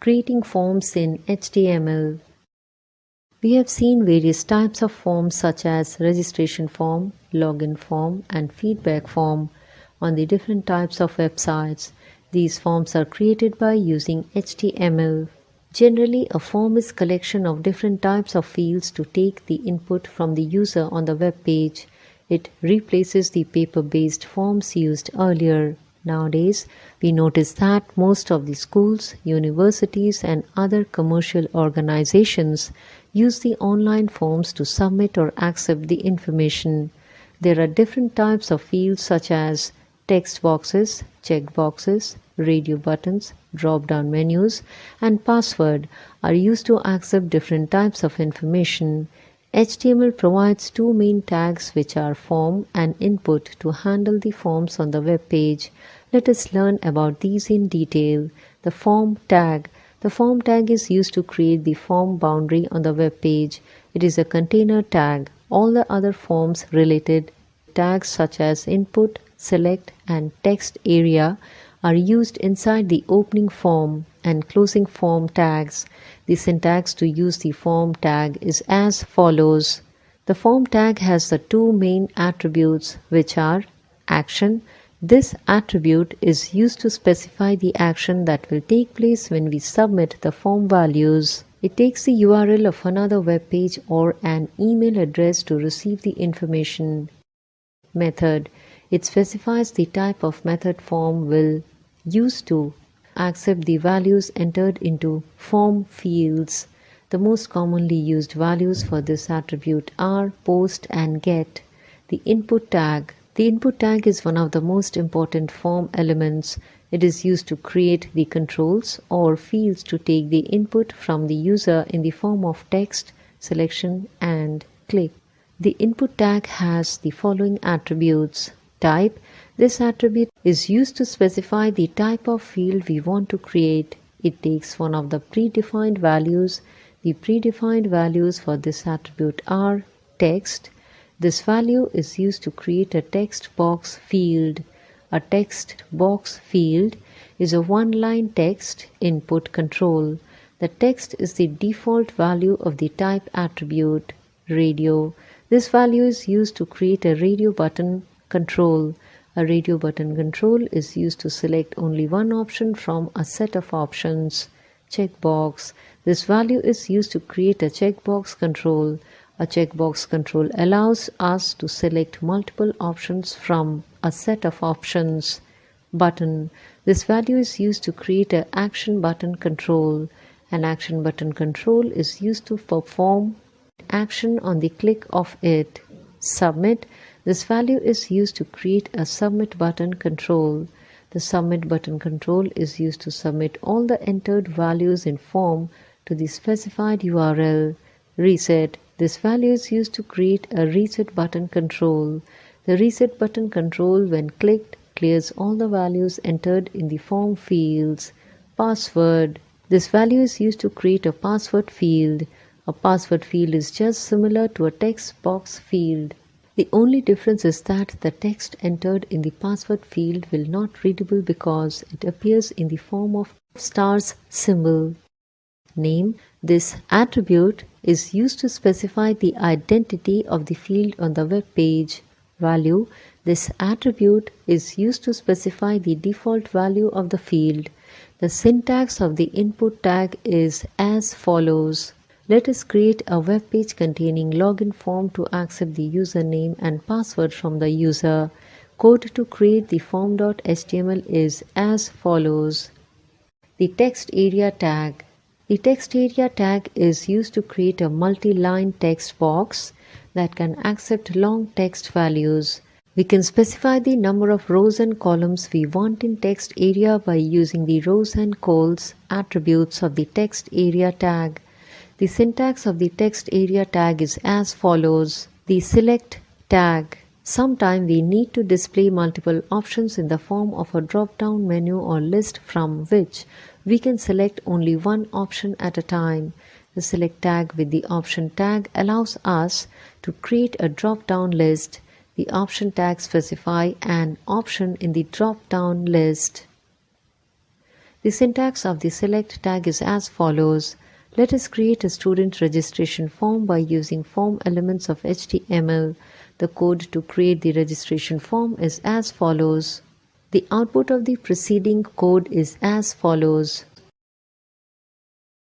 Creating forms in HTML. We have seen various types of forms such as registration form, login form, and feedback form on the different types of websites. These forms are created by using HTML. Generally, a form is a collection of different types of fields to take the input from the user on the web page. It replaces the paper-based forms used earlier. Nowadays, we notice that most of the schools, universities, and other commercial organizations use the online forms to submit or accept the information. There are different types of fields such as text boxes, check boxes, radio buttons, drop-down menus, and password are used to accept different types of information. HTML provides two main tags which are form and input to handle the forms on the web page. Let us learn about these in detail. The form tag. The form tag is used to create the form boundary on the web page. It is a container tag. All the other forms related tags such as input, select, and text area are used inside the opening form and closing form tags. The syntax to use the form tag is as follows. The form tag has the two main attributes which are action. This attribute is used to specify the action that will take place when we submit the form values. It takes the URL of another web page or an email address to receive the information. Method. It specifies the type of method form will use to accept the values entered into form fields. The most commonly used values for this attribute are post and get. The input tag. The input tag is one of the most important form elements. It is used to create the controls or fields to take the input from the user in the form of text, selection, and click. The input tag has the following attributes. Type. This attribute is used to specify the type of field we want to create. It takes one of the predefined values. The predefined values for this attribute are text. This value is used to create a text box field. A text box field is a one-line text input control. The text is the default value of the type attribute. Radio. This value is used to create a radio button control. A radio button control is used to select only one option from a set of options. Checkbox. This value is used to create a checkbox control. A checkbox control allows us to select multiple options from a set of options. Button. This value is used to create an action button control. An action button control is used to perform action on the click of it. Submit. This value is used to create a submit button control. The submit button control is used to submit all the entered values in form to the specified URL. Reset. This value is used to create a reset button control. The reset button control, when clicked, clears all the values entered in the form fields. Password. This value is used to create a password field. A password field is just similar to a text box field. The only difference is that the text entered in the password field will not readable because it appears in the form of stars symbol. Name. This attribute is used to specify the identity of the field on the web page. Value. This attribute is used to specify the default value of the field. The syntax of the input tag is as follows. Let us create a web page containing login form to accept the username and password from the user. Code to create the form.html is as follows. The text area tag. The text area tag is used to create a multi-line text box that can accept long text values. We can specify the number of rows and columns we want in text area by using the rows and cols attributes of the text area tag. The syntax of the text area tag is as follows. The select tag. Sometimes we need to display multiple options in the form of a drop-down menu or list from which we can select only one option at a time. The select tag with the option tag allows us to create a drop-down list. The option tag specifies an option in the drop-down list. The syntax of the select tag is as follows. Let us create a student registration form by using form elements of HTML. The code to create the registration form is as follows. The output of the preceding code is as follows.